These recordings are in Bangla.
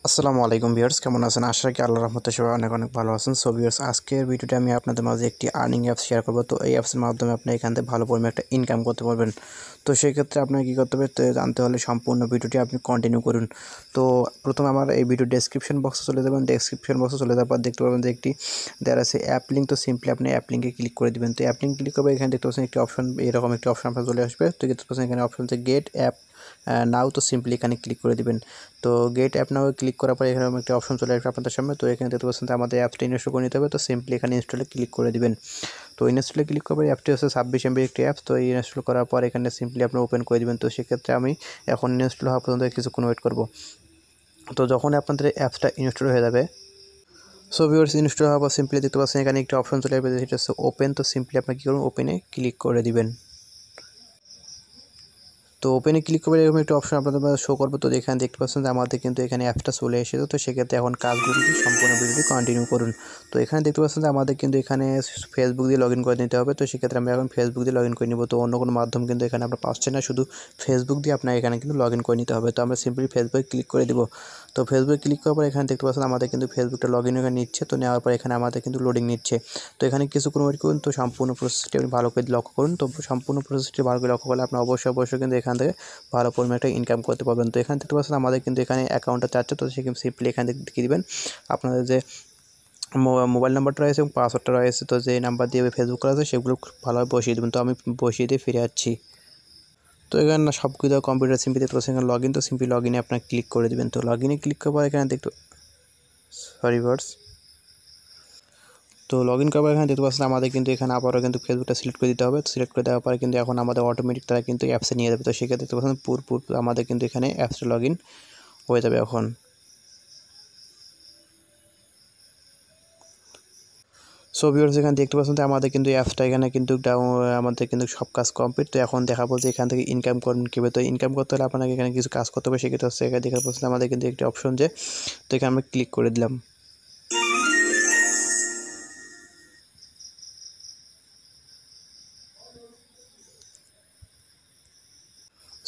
আসসালামু আলাইকুম ভিউয়ার্স, কেমন আছেন? আশা রাখি আল্লাহর রহমতে সবাই অনেক অনেক ভালো আছেন। সো ভিউয়ার্স, আজকের ভিডিওতে আমি আপনাদের মাঝে একটি আর্নিং অ্যাপস শেয়ার করব। তো এই অ্যাপসের মাধ্যমে আপনি এখান থেকে ভালো পরিমাণে একটা ইনকাম করতে পারবেন। তো সেক্ষেত্রে আপনাকে কী করতে হবে, তো জানতে হলে সম্পূর্ণ ভিডিওটি আপনি কন্টিনিউ করুন। তো প্রথমে আমার এই ভিডিও ডেসক্রিপশন বক্সে চলে যাবেন। ডেসক্রিপশন বক্সে চলে যাওয়ার পর দেখতে পাবেন যে একটি দেওয়া আছে অ্যাপ লিঙ্ক। তো সিম্পলি আপনি অ্যাপ লিঙ্কে ক্লিক করে দেবেন। তো অ্যাপ লিঙ্ক ক্লিক করবে, এখানে দেখতে পাচ্ছেন একটি অপশন, এরকম একটি অপশন আপনার চলে আসবে। তো দেখতে পাচ্ছেন এখানে অপশন হচ্ছে গেট অ্যাপ নাও। তো সিম্পলি এখানে ক্লিক করে দিবেন। তো গেট অ্যাপ নাও ক্লিক করার পর এখানে একটি অপশন চলে আসবে আপনাদের সামনে। তো এখানে দেখতে পাচ্ছেন যে আমাদের অ্যাপসটা ইনস্টল করে নিতে হবে। তো সিম্পলি এখানে ইনস্টলে ক্লিক করে দিবেন। তো ইনস্টলে ক্লিক করবে, অ্যাপটি হচ্ছে 26 MB একটি অ্যাপস। তো এই ইনস্টল করার পর এখানে সিম্পলি আপনি ওপেন করে দিবেন। তো সেক্ষেত্রে আমি এখন ইনস্টল হওয়া পর্যন্ত কিছুক্ষণ ওয়েট করব। তো যখন আপনাদের অ্যাপসটা ইনস্টল হয়ে যাবে, সো ভিউয়ার্স, ইনস্টল হওয়ার পর সিম্পলি দেখতে পাচ্ছেন এখানে একটি অপশন চলে আসবে, সেটা হচ্ছে ওপেন। তো সিম্পলি আপনি কী করুন, ওপেনে ক্লিক করে দিবেন। তো ওপেনে ক্লিক করে এরকম একটা অপশন আপনাদের শো করবে। তো এখানে দেখতে পাচ্ছেন যে আমাদের কিন্তু এখানে অ্যাপটা চলে এসেছে। তো সেক্ষেত্রে এখন কাজগুলো সম্পূর্ণ ভিডিওটি কন্টিনিউ করুন। তো এখানে দেখতে পাচ্ছেন যে আমাদের কিন্তু এখানে ফেসবুক দিয়ে লগ ইন করে নিতে হবে। তো সেক্ষেত্রে আমরা এখন ফেসবুক দিয়ে লগ ইন করে নিব। তো অন্য কোনো মাধ্যম কিন্তু এখানে আমরা পাচ্ছি না, শুধু ফেসবুক দিয়ে আপনার এখানে কিন্তু লগ ইন করে নিতে হবে। তো আমরা সিম্পলি ফেসবুকে ক্লিক করে দিব। তো ফেসবুকে ক্লিক করার পর এখানে দেখতে পাচ্ছেন আমাদের কিন্তু ফেসবুকটা লগ ইন এখানে নিচ্ছে। তো নেওয়ার পর এখানে আমাদের কিন্তু লোডিং নিচ্ছে। তো এখানে কিছুক্ষণ ওয়েট করুন। তো সম্পূর্ণ প্রসেসটি আপনি ভালো করে লক্ষ্য করুন। তো সম্পূর্ণ প্রসেসটি ভালো করে লক্ষ্য করলে আপনি অবশ্যই কিন্তু এখান থেকে ভালো পরিমাণে একটা ইনকাম করতে পারবেন। তো এখানে দেখতে পাচ্ছেন আমাদের কিন্তু এখানে অ্যাকাউন্টটা চাচ্ছে। তো সেখানে সিম্পলি এখান থেকে দেখিয়ে দিবেন আপনাদের যে মোবাইল নাম্বারটা রয়েছে এবং পাসওয়ার্ডটা রয়েছে। তো যে নাম্বার দিয়ে ফেসবুক করা আছে সেগুলো ভালোভাবে বসিয়ে দেবেন। তো আমি বসিয়ে দিয়ে ফিরে যাচ্ছি। তো এখানে না সব কিছু কম্পিউটার সিম্পলি দেখতে পাচ্ছেন এখানে লগ ইন। তো সিম্পলি লগ ইনে আপনার ক্লিক করে দেবেন। তো লগ ইনে ক্লিক করার পর এখানে দেখতে ভার্স তো লগ ইন করার পর এখানে দেখতে পাচ্ছেন আমাদের কিন্তু এখানে আবারও কিন্তু ফেসবুকটা সিলেক্ট করে দিতে হবে। সিলেক্ট করে দেওয়ার পরে কিন্তু এখন আমাদের অটোমেটিক তারা কিন্তু অ্যাপসে নিয়ে যাবে। তো সেক্ষেত্রে দেখতে পাচ্ছেন পুরো আমাদের কিন্তু এখানে অ্যাপসে লগ ইন হয়ে যাবে এখন। সো ভিউয়ার্স, এখানে দেখতে পাচ্ছেন যে আমাদের কিন্তু অ্যাপসটা এখানে কিন্তু আমাদের কিন্তু সব কাজ কমপ্লিট। তো এখন দেখাবো যে এখান থেকে ইনকাম করুন কীভাবে। তো ইনকাম করতে হলে আপনাকে এখানে কিছু কাজ করতে হবে। সেক্ষেত্রে হচ্ছে এখানে দেখতে পাচ্ছেন আমাদের কিন্তু একটি অপশন যে, তো এখানে আমরা ক্লিক করে দিলাম।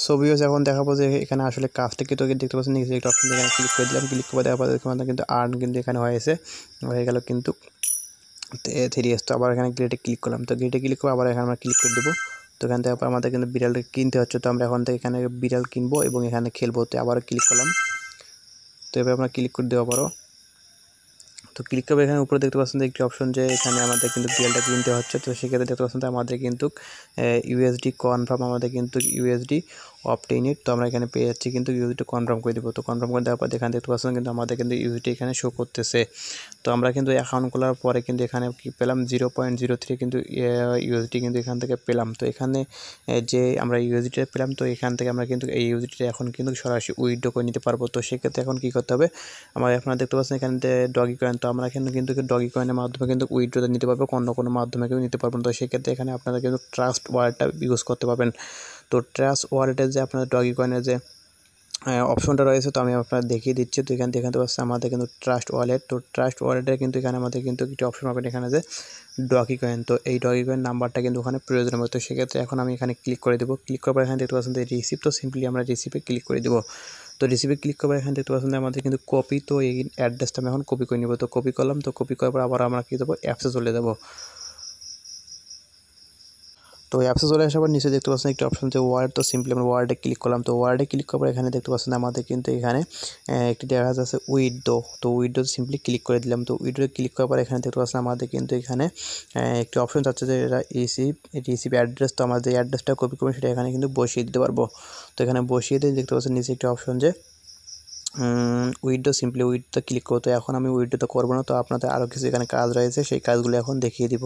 সো ভিউয়ার্স, এখন দেখাবো যে এখানে আসলে কাজটা কি। তো দেখতে পাচ্ছেন নিচে একটা অপশন, এখানে ক্লিক করে দিলাম। ক্লিক করে দেওয়ার পর আমাদের কিন্তু আর্ন কিন্তু এখানে হয়ে গেল কিন্তু 3S। তো আবার এখানে গেটে ক্লিক করলাম। তো গেটে ক্লিক করে আবার এখানে আমরা ক্লিক করে দেবো। তো এখান থেকে আমাদের কিন্তু বিড়ালটা কিনতে হচ্ছে। তো আমরা এখন থেকে এখানে বিড়াল কিনবো এবং এখানে খেলবো। তো আবার ক্লিক করলাম। তো এবার আমরা ক্লিক করে দেওয়া পারো। তো ক্লিক করবে, এখানে উপরে দেখতে পাচ্ছেন যে একটি অপশন যে এখানে আমাদের কিন্তু বিড়ালটা কিনতে হচ্ছে। তো সেক্ষেত্রে দেখতে পাচ্ছেন যে আমাদের কিন্তু ইউএসডি কনফার্ম, আমাদের কিন্তু ইউএসডি অবটেইন। তো আমরা এখানে পেয়ে যাচ্ছি কিন্তু ইউএসডি কনফার্ম করে দেবো। তো কনফার্ম করে দেওয়ার পর এখানে দেখতে পাচ্ছেন কিন্তু আমাদের কিন্তু ইউএসডি এখানে শো করতেছে। তো আমরা কিন্তু অ্যাকাউন্ট খোলার পরে কিন্তু এখানে কি পেলাম 0.03 কিন্তু ইউএসডি কিন্তু এখান থেকে পেলাম। তো এখানে যে আমরা ইউএসডিটা পেলাম, তো এখান থেকে আমরা কিন্তু এই ইউএসডিটা এখন কিন্তু সরাসরি উইথড্র করে নিতে পারবো। তো সেক্ষেত্রে এখন কী করতে হবে, আপনারা দেখতে পাচ্ছেন এখানে ডগি কয়েন। তো আমরা এখানে কিন্তু ডগি কয়েনের মাধ্যমে কিন্তু উইথড্রটা নিতে পারবো, অন্য কোনো মাধ্যমে কেউ নিতে পারবেন। তো সেক্ষেত্রে এখানে আপনারা কিন্তু ট্রাস্ট ওয়ালেটটা ইউজ করতে পারবেন। তো ট্রাস্ট ওয়ালেটের যে আপনার ডগি কয়েনের যে অপশনটা রয়েছে, তো আমি আপনার দেখিয়ে দিচ্ছি। তো এখানে দেখাতে পাচ্ছি আমাদের কিন্তু ট্রাস্ট ওয়ালেট। তো ট্রাস্ট ওয়ালেটের কিন্তু এখানে আমাদের কিন্তু একটি অপশন পাবেন এখানে যে ডগি কয়েন। তো এই ডগি কয়েন নাম্বারটা কিন্তু ওখানে প্রয়োজন হবে। তো সেক্ষেত্রে এখন আমি এখানে ক্লিক করে দেবো। ক্লিক করার পর এখানে দেখতে পাচ্ছেন যে রিসিভ। তো সিম্পলি আমরা রিসিভে ক্লিক করে দেবো। তো রিসিভে ক্লিক করবো, এখানে দেখতে পাচ্ছেন যে আমাদের কিন্তু কপি। তো এই অ্যাড্রেসটা আমি এখন কপি করে নেব। তো কপি করলাম। তো কপি করার পর আবার আমরা কী দেবো, অ্যাপসে চলে যাবো। তো অ্যাপসে চলে আসার পর নিচে দেখতে পাচ্ছেন একটা অপশন যে ওয়ার্ড। তো সিম্পলি আমরা ওয়ার্ডে ক্লিক করলাম। তো ওয়ার্ডে ক্লিক করার পর এখানে দেখতে পাচ্ছেন আমাদের কিন্তু এখানে একটি দেখা যাচ্ছে উইথড্রো। তো উইথড্রো সিম্পলি ক্লিক করে দিলাম। তো উইথড্রো ক্লিক করার পর এখানে দেখতে পাচ্ছেন আমাদের কিন্তু এখানে একটি অপশন যাচ্ছে যে এটা রিসিভ অ্যাড্রেস। তো আমাদের যে অ্যাড্রেসটা কপি করবো সেটা এখানে কিন্তু বসিয়ে দিতে পারবো। তো এখানে বসিয়ে দিয়ে দেখতে পাচ্ছেন নিচে একটা অপশন যে উইথড্রো, সিম্পলি উইথড্রো ক্লিক করো। তো এখন আমি উইথড্রো তো করবো না, তো আপনাদের আরও কিছু এখানে কাজ রয়েছে, সেই কাজগুলো এখন দেখিয়ে দিব।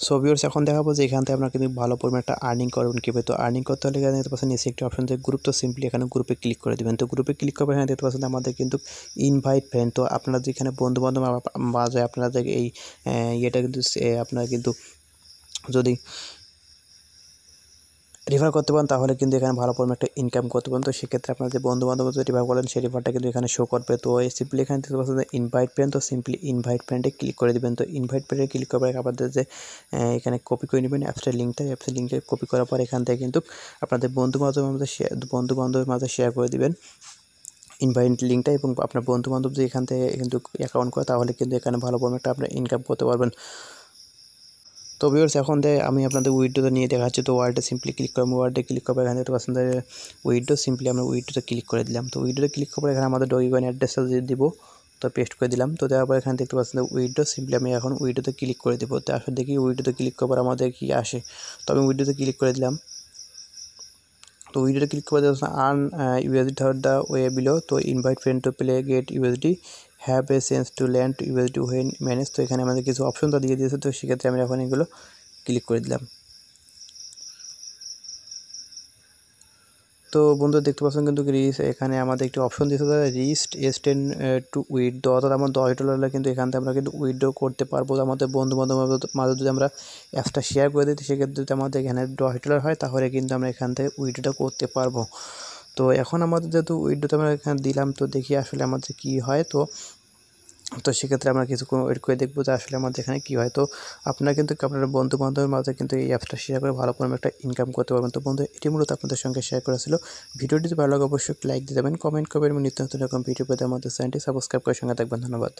সো ভিউয়ার্স, এখন দেখাবো যে এখান থেকে আপনারা কিন্তু ভালো পরিমাণে একটা আর্নিং করবেন কীভাবে। তো আর্নিং করতে হলে এখানে দেখতে পাচ্ছেন নিচে একটি অপশন যে গ্রুপ। তো সিম্পলি এখানে গ্রুপে ক্লিক করে দেবেন। তো গ্রুপে ক্লিক করবে, এখানে দেখতে পাচ্ছেন আমাদের কিন্তু ইনভাইট ফ্রেন্ড। তো আপনারা যেখানে বন্ধুবান্ধব মাঝে আপনাদের এই ইয়েটা কিন্তু আপনারা কিন্তু যদি রিফার করতে পারেন তাহলে কিন্তু এখানে ভালো পরিমাণে একটা ইনকাম করতে পারেন। তো সেক্ষেত্রে আপনার যে বন্ধুবান্ধব যদি রিফার করেন সেই রিফারটা কিন্তু এখানে শো করবে। তো এই সিম্পলি এখানে দেখতে পাচ্ছেন যে ইনভাইট ফ্রেন্ড। তো সিম্পলি ইনভাইট ফ্রেন্ডে ক্লিক করে দেবেন। তো ইনভাইট ফ্রেন্ডে ক্লিক করার পর আপনাদের যে এখানে কপি করে নেবেন অ্যাপসের লিঙ্কটা কপি করার পর এখান থেকে কিন্তু আপনাদের বন্ধুবান্ধবের মাঝে শেয়ার করে দেবেন ইনভাইট লিঙ্কটা এবং আপনার বন্ধুবান্ধব যদি এখান থেকে কিন্তু অ্যাকাউন্ট করে তাহলে কিন্তু এখানে ভালো পরিমাণে আপনার ইনকাম করতে পারবেন। তো ভিউয়ার্স এখন আমি আপনাদের উইড্রোতে নিয়ে দেখাচ্ছি। তো ওয়ার্ডে সিম্পলি ক্লিক করবো, ওয়ার্ডে ক্লিক করবো, এখানে দেখতে পাচ্ছেন উইড্রো, সিম্পলি আমরা উইড্রোতে ক্লিক করে দিলাম। তো উইড্রোতে ক্লিক করবো, এখানে আমাদের ডগিকয়েন অ্যাড্রেসটা দিব, তো পেস্ট করে দিলাম। তো দেওয়ার পর এখানে দেখতে পাচ্ছেন উইড্রো, সিম্পলি আমি এখন উইড্রোতে ক্লিক করে দেবো। তো আসলে দেখি উইড্রোতে ক্লিক করার আমাদের কি আসে। তো আমি উইড্রোতে ক্লিক করে দিলাম। তো উইড্রোতে ক্লিক করে দেওয়া earn USD the way below. তো invite friend to play get USD, have a sense to land USD when manage. তো এখানে আমাদের কিছু অপশনটা দিয়ে দিয়েছে, তো সেক্ষেত্রে আমি এখন এগুলো ক্লিক করে দিলাম। তো বন্ধুরা দেখতে পাচ্ছেন কিন্তু এখানে আমাদের একটি অপশন দিয়েছে রিস্ট এক্সটেন টু উইথড্র, অর্থাৎ আমার $10 হলে কিন্তু এখান থেকে আমরা কিন্তু উইথড্র করতে পারবো। আমাদের বন্ধু বান্ধবের মাঝে যদি আমরা অ্যাপসটা শেয়ার করে দিই, সেক্ষেত্রে যদি আমাদের এখানে $10 হয় তাহলে কিন্তু আমরা এখান থেকে উইথড্রটা করতে পারবো। তো এখন আমাদের যেহেতু উইথড্রটা আমরা এখানে দিলাম, তো দেখি আসলে আমাদের কী হয়। তো সেক্ষেত্রে আমরা কিছুক্ষণ ওয়েট করে দেখবো যে আসলে আমাদের এখানে কী হয়। তো আপনারা কিন্তু আপনার বন্ধু বান্ধবের মাঝে কিন্তু এই অ্যাপসটা শেয়ার করে ভালো পরিমাণে একটা ইনকাম করতে পারবেন। তো বন্ধু এটি মূলত আপনাদের সঙ্গে শেয়ার করা ছিল। ভিডিওটি যদি ভালো লাগে অবশ্যই লাইক দিয়ে দেবেন, কমেন্ট করবেন এবং নিত্য নতুন এরকম ভিডিও পেতে আমাদের চ্যানেলটি সাবস্ক্রাইব করে সঙ্গে থাকবেন। ধন্যবাদ।